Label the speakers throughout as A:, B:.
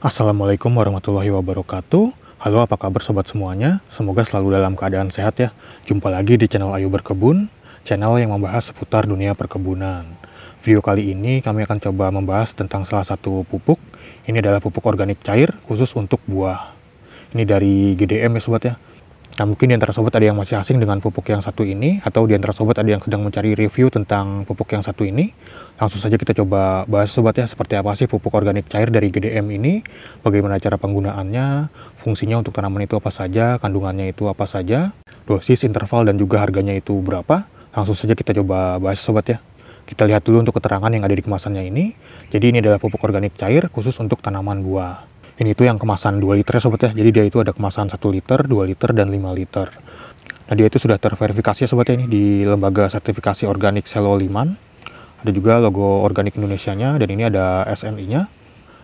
A: Assalamualaikum warahmatullahi wabarakatuh. Halo, apa kabar sobat semuanya? Semoga selalu dalam keadaan sehat ya. Jumpa lagi di channel Ayu Berkebun, channel yang membahas seputar dunia perkebunan. Video kali ini kami akan coba membahas tentang salah satu pupuk. Ini adalah pupuk organik cair khusus untuk buah. Ini dari GDM ya sobat ya. Nah, mungkin di antara sobat ada yang masih asing dengan pupuk yang satu ini, atau di antara sobat ada yang sedang mencari review tentang pupuk yang satu ini. Langsung saja kita coba bahas sobat ya, seperti apa sih pupuk organik cair dari GDM ini, bagaimana cara penggunaannya, fungsinya untuk tanaman itu apa saja, kandungannya itu apa saja, dosis, interval, dan juga harganya itu berapa. Langsung saja kita coba bahas sobat ya. Kita lihat dulu untuk keterangan yang ada di kemasannya ini. Jadi ini adalah pupuk organik cair khusus untuk tanaman buah. Ini itu yang kemasan 2 liter ya sobat ya. Jadi dia itu ada kemasan 1 liter, 2 liter, dan 5 liter. Nah, dia itu sudah terverifikasi ya sobat ya, ini di lembaga sertifikasi organik Selo Liman. Ada juga logo organik Indonesianya, dan ini ada SNI-nya.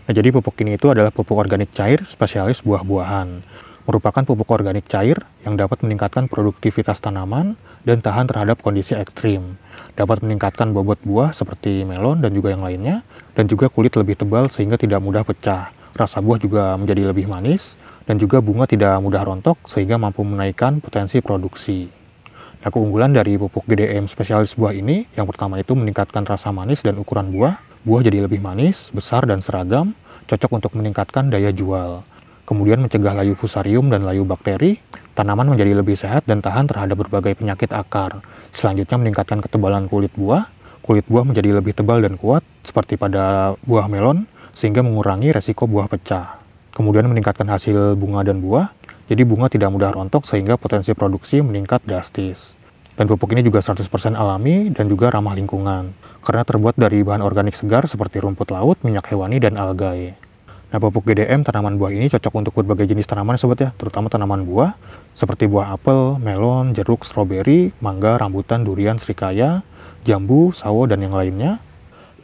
A: Nah, jadi pupuk ini itu adalah pupuk organik cair spesialis buah-buahan. Merupakan pupuk organik cair yang dapat meningkatkan produktivitas tanaman dan tahan terhadap kondisi ekstrim. Dapat meningkatkan bobot buah seperti melon dan juga yang lainnya, dan juga kulit lebih tebal sehingga tidak mudah pecah. Rasa buah juga menjadi lebih manis, dan juga bunga tidak mudah rontok sehingga mampu menaikkan potensi produksi. Nah, keunggulan dari pupuk GDM spesialis buah ini, yang pertama itu meningkatkan rasa manis dan ukuran buah. Buah jadi lebih manis, besar, dan seragam, cocok untuk meningkatkan daya jual. Kemudian mencegah layu fusarium dan layu bakteri, tanaman menjadi lebih sehat dan tahan terhadap berbagai penyakit akar. Selanjutnya meningkatkan ketebalan kulit buah menjadi lebih tebal dan kuat, seperti pada buah melon, sehingga mengurangi resiko buah pecah. Kemudian meningkatkan hasil bunga dan buah, jadi bunga tidak mudah rontok sehingga potensi produksi meningkat drastis. Dan pupuk ini juga 100% alami dan juga ramah lingkungan, karena terbuat dari bahan organik segar seperti rumput laut, minyak hewani, dan algae. Nah, pupuk GDM tanaman buah ini cocok untuk berbagai jenis tanaman sobat ya, terutama tanaman buah, seperti buah apel, melon, jeruk, stroberi, mangga, rambutan, durian, serikaya, jambu, sawo, dan yang lainnya.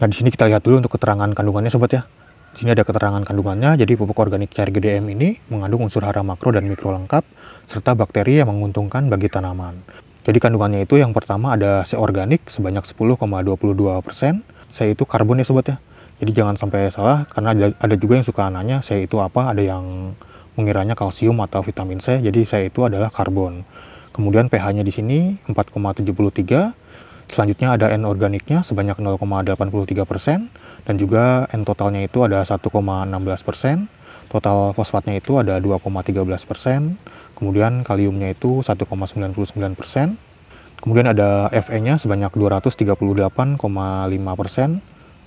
A: Nah, di sini kita lihat dulu untuk keterangan kandungannya sobat ya. Di sini ada keterangan kandungannya, jadi pupuk organik cair GDM ini mengandung unsur hara makro dan mikro lengkap, serta bakteri yang menguntungkan bagi tanaman. Jadi kandungannya itu yang pertama ada C organik sebanyak 10,22%, C itu karbon ya sobat ya. Jadi jangan sampai salah, karena ada juga yang suka nanya C itu apa, ada yang mengiranya kalsium atau vitamin C, jadi C itu adalah karbon. Kemudian pH-nya di sini 4,73. Selanjutnya ada N organiknya sebanyak 0,83%, dan juga N totalnya itu ada 1,16%, total fosfatnya itu ada 2,13%, kemudian kaliumnya itu 1,99%, kemudian ada Fe-nya sebanyak 238,5%.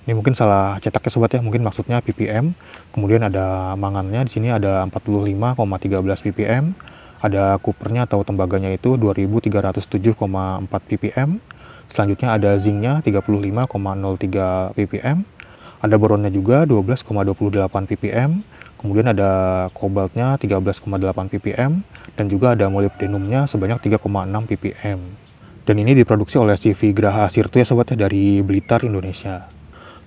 A: Ini mungkin salah cetaknya sobat ya, mungkin maksudnya ppm. Kemudian ada mangannya di sini ada 45,13 ppm, ada kupernya atau tembaganya itu 2307,4 ppm. Selanjutnya ada zincnya 35,03 ppm, ada boronnya juga 12,28 ppm, kemudian ada kobaltnya 13,8 ppm, dan juga ada molybdenumnya sebanyak 3,6 ppm. Dan ini diproduksi oleh CV Graha Sirtu ya sobat ya, dari Blitar, Indonesia.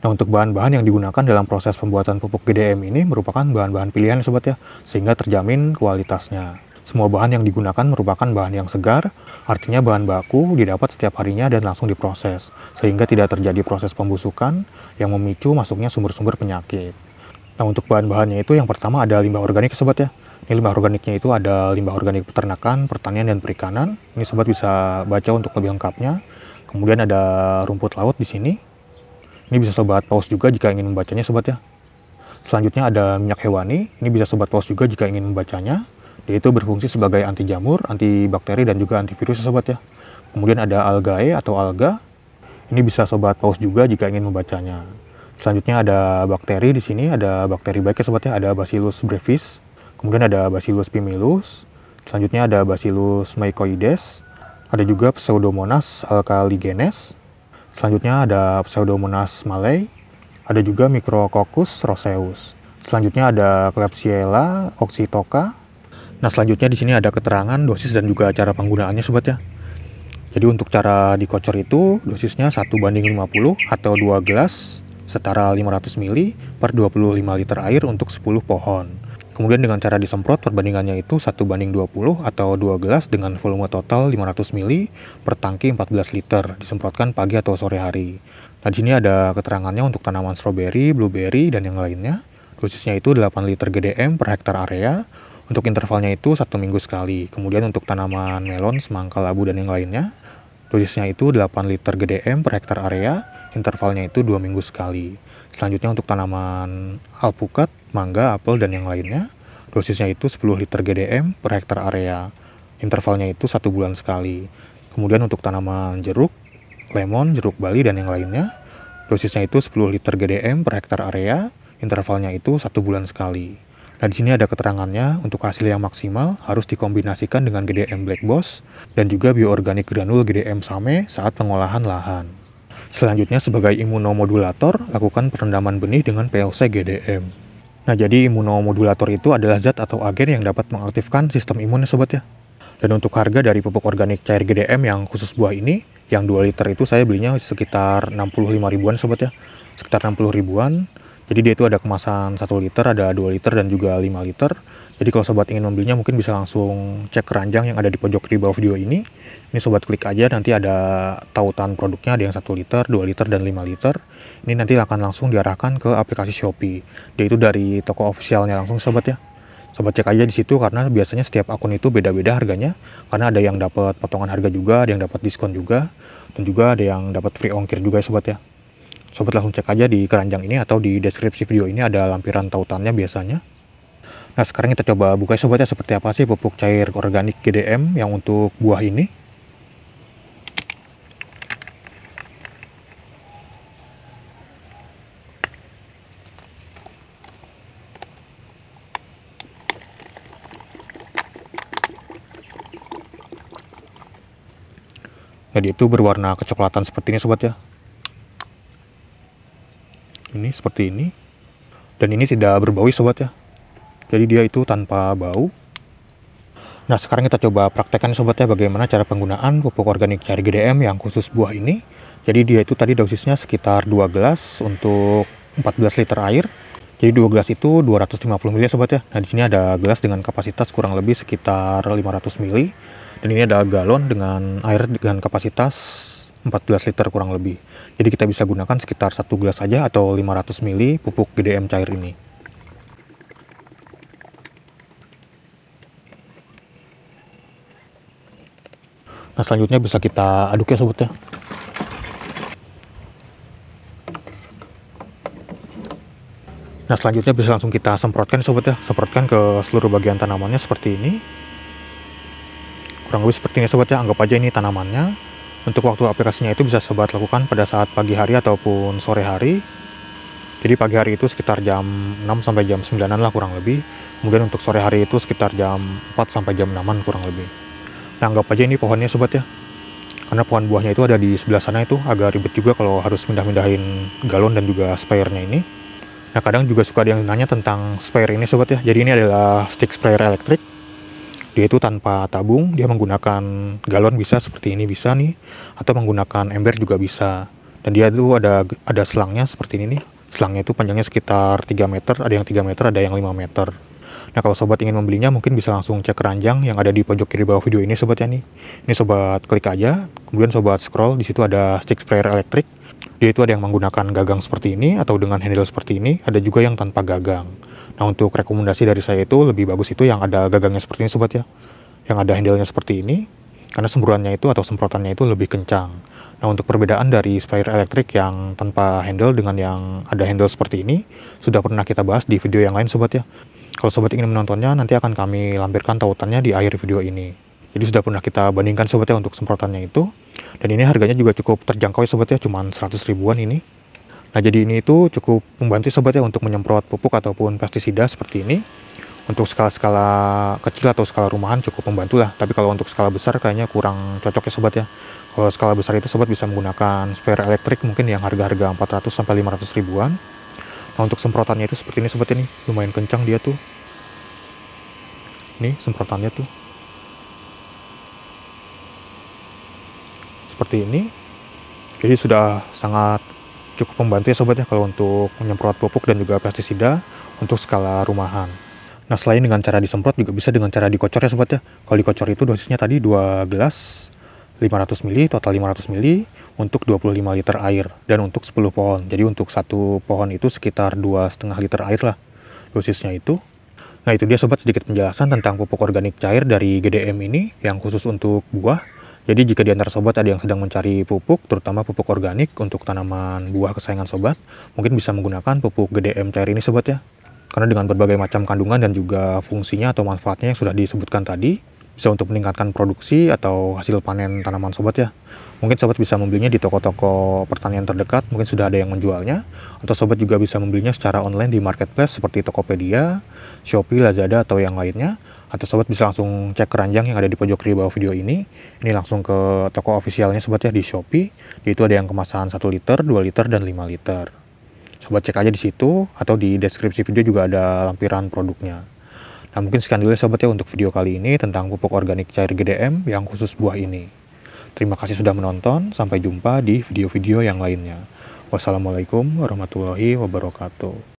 A: Nah, untuk bahan-bahan yang digunakan dalam proses pembuatan pupuk GDM ini merupakan bahan-bahan pilihan ya sobat ya, sehingga terjamin kualitasnya. Semua bahan yang digunakan merupakan bahan yang segar, artinya bahan baku didapat setiap harinya dan langsung diproses, sehingga tidak terjadi proses pembusukan yang memicu masuknya sumber-sumber penyakit. Nah, untuk bahan-bahannya itu yang pertama ada limbah organik sobat ya. Ini limbah organiknya itu ada limbah organik peternakan, pertanian, dan perikanan. Ini sobat bisa baca untuk lebih lengkapnya. Kemudian ada rumput laut di sini. Ini bisa sobat pause juga jika ingin membacanya sobat ya. Selanjutnya ada minyak hewani. Ini bisa sobat pause juga jika ingin membacanya. Yaitu berfungsi sebagai anti jamur, antibakteri, dan juga antivirus ya sobat ya. Kemudian ada algae atau alga. Ini bisa sobat pause juga jika ingin membacanya. Selanjutnya ada bakteri di sini, ada bakteri baik ya sobat ya, ada Bacillus brevis. Kemudian ada Bacillus pumilus. Selanjutnya ada Bacillus mycoides. Ada juga Pseudomonas alkaligenes. Selanjutnya ada Pseudomonas malei. Ada juga Micrococcus roseus. Selanjutnya ada Klebsiella oxytoca. Nah, selanjutnya di sini ada keterangan dosis dan juga cara penggunaannya sobat ya. Jadi untuk cara dikocor itu dosisnya 1:50 atau 2 gelas setara 500 ml per 25 liter air untuk 10 pohon. Kemudian dengan cara disemprot perbandingannya itu 1:20 atau 2 gelas dengan volume total 500 ml per tangki 14 liter, disemprotkan pagi atau sore hari. Nah, di sini ada keterangannya untuk tanaman stroberi, blueberry, dan yang lainnya. Dosisnya itu 8 liter GDM per hektar area. Untuk intervalnya itu 1 minggu sekali. Kemudian untuk tanaman melon, semangka, labu, dan yang lainnya, dosisnya itu 8 liter GDM per hektar area, intervalnya itu 2 minggu sekali. Selanjutnya untuk tanaman alpukat, mangga, apel, dan yang lainnya, dosisnya itu 10 liter GDM per hektar area, intervalnya itu 1 bulan sekali. Kemudian untuk tanaman jeruk, lemon, jeruk bali, dan yang lainnya, dosisnya itu 10 liter GDM per hektar area, intervalnya itu 1 bulan sekali. Nah, di sini ada keterangannya, untuk hasil yang maksimal harus dikombinasikan dengan GDM Black Boss dan juga bioorganik granul GDM Same saat pengolahan lahan. Selanjutnya sebagai imunomodulator, lakukan perendaman benih dengan PLC GDM. Nah, jadi imunomodulator itu adalah zat atau agen yang dapat mengaktifkan sistem imun ya sobat ya. Dan untuk harga dari pupuk organik cair GDM yang khusus buah ini, yang 2 liter itu saya belinya sekitar 65 ribuan sobat ya. Sekitar 60 ribuan. Jadi dia itu ada kemasan 1 liter, ada 2 liter, dan juga 5 liter. Jadi kalau sobat ingin membelinya mungkin bisa langsung cek keranjang yang ada di pojok di bawah video ini. Ini sobat klik aja, nanti ada tautan produknya, ada yang 1 liter, 2 liter, dan 5 liter. Ini nanti akan langsung diarahkan ke aplikasi Shopee. Dia itu dari toko officialnya langsung sobat ya. Sobat cek aja di situ karena biasanya setiap akun itu beda-beda harganya. Karena ada yang dapat potongan harga juga, ada yang dapat diskon juga, dan juga ada yang dapat free ongkir juga ya sobat ya. Sobat langsung cek aja di keranjang ini atau di deskripsi video ini ada lampiran tautannya biasanya. Nah, sekarang kita coba buka sobat ya, seperti apa sih pupuk cair organik GDM yang untuk buah ini. Jadi itu berwarna kecoklatan seperti ini sobat ya. Ini seperti ini. Dan ini tidak berbau sobat ya. Jadi dia itu tanpa bau. Nah, sekarang kita coba praktekkan sobat ya bagaimana cara penggunaan pupuk organik cair GDM yang khusus buah ini. Jadi dia itu tadi dosisnya sekitar 2 gelas untuk 14 liter air. Jadi 2 gelas itu 250 ml sobat ya. Nah, di sini ada gelas dengan kapasitas kurang lebih sekitar 500 ml. Dan ini ada galon dengan air dengan kapasitas 14 liter kurang lebih. Jadi kita bisa gunakan sekitar 1 gelas saja atau 500 ml pupuk GDM cair ini. Nah, selanjutnya bisa kita aduk ya sobat ya. Nah, selanjutnya bisa langsung kita semprotkan sobat ya. Semprotkan ke seluruh bagian tanamannya seperti ini. Kurang lebih seperti ini sobat ya, anggap aja ini tanamannya. Untuk waktu aplikasinya itu bisa sobat lakukan pada saat pagi hari ataupun sore hari. Jadi pagi hari itu sekitar jam 6 sampai jam 9-an lah kurang lebih. Kemudian untuk sore hari itu sekitar jam 4 sampai jam 6-an kurang lebih. Nah, anggap aja ini pohonnya sobat ya. Karena pohon buahnya itu ada di sebelah sana, itu agak ribet juga kalau harus mindah-mindahin galon dan juga sprayer-nya ini. Nah, kadang juga suka ada yang nanya tentang sprayer ini sobat ya. Jadi ini adalah stick sprayer elektrik. Dia itu tanpa tabung, dia menggunakan galon bisa seperti ini bisa nih, atau menggunakan ember juga bisa. Dan dia itu ada selangnya seperti ini nih. Selangnya itu panjangnya sekitar 3 meter, ada yang 3 meter, ada yang 5 meter. Nah, kalau sobat ingin membelinya mungkin bisa langsung cek keranjang yang ada di pojok kiri bawah video ini sobat ya nih. Ini sobat klik aja, kemudian sobat scroll, di situ ada stick sprayer elektrik. Dia itu ada yang menggunakan gagang seperti ini atau dengan handle seperti ini, ada juga yang tanpa gagang. Nah, untuk rekomendasi dari saya itu lebih bagus itu yang ada gagangnya seperti ini sobat ya. Yang ada handle-nya seperti ini, karena semburannya itu atau semprotannya itu lebih kencang. Nah, untuk perbedaan dari sprayer elektrik yang tanpa handle dengan yang ada handle seperti ini, sudah pernah kita bahas di video yang lain sobat ya. Kalau sobat ingin menontonnya, nanti akan kami lampirkan tautannya di akhir video ini. Jadi sudah pernah kita bandingkan sobat ya untuk semprotannya itu. Dan ini harganya juga cukup terjangkau ya sobat ya, cuman 100 ribuan ini. Nah, jadi ini itu cukup membantu sobat ya untuk menyemprot pupuk ataupun pestisida seperti ini. Untuk skala-skala kecil atau skala rumahan cukup membantu lah. Tapi kalau untuk skala besar kayaknya kurang cocok ya sobat ya. Kalau skala besar itu sobat bisa menggunakan sprayer elektrik mungkin yang harga-harga 400 sampai 500 ribuan. Nah, untuk semprotannya itu seperti ini sobat ini, lumayan kencang dia tuh. Nih semprotannya tuh. Seperti ini. Jadi sudah sangat cukup membantu ya sobat ya kalau untuk menyemprot pupuk dan juga pestisida untuk skala rumahan. Nah, selain dengan cara disemprot juga bisa dengan cara dikocor ya sobat ya. Kalau dikocor itu dosisnya tadi 2 gelas 500 ml, total 500 ml untuk 25 liter air dan untuk 10 pohon. Jadi untuk satu pohon itu sekitar 2,5 liter air lah. dosisnya itu. Nah itu dia sobat sedikit penjelasan tentang pupuk organik cair dari GDM ini yang khusus untuk buah. Jadi jika di antara sobat ada yang sedang mencari pupuk, terutama pupuk organik untuk tanaman buah kesayangan sobat, mungkin bisa menggunakan pupuk GDM cair ini sobat ya. Karena dengan berbagai macam kandungan dan juga fungsinya atau manfaatnya yang sudah disebutkan tadi, bisa untuk meningkatkan produksi atau hasil panen tanaman sobat ya. Mungkin sobat bisa membelinya di toko-toko pertanian terdekat, mungkin sudah ada yang menjualnya, atau sobat juga bisa membelinya secara online di marketplace seperti Tokopedia, Shopee, Lazada, atau yang lainnya. Atau sobat bisa langsung cek keranjang yang ada di pojok kiri bawah video ini. Ini langsung ke toko officialnya sobat ya di Shopee. Itu ada yang kemasan 1 liter, 2 liter, dan 5 liter. Sobat cek aja di situ, atau di deskripsi video juga ada lampiran produknya. Nah mungkin sekian dulu ya sobat ya untuk video kali ini tentang pupuk organik cair GDM yang khusus buah ini. Terima kasih sudah menonton, sampai jumpa di video-video yang lainnya. Wassalamualaikum warahmatullahi wabarakatuh.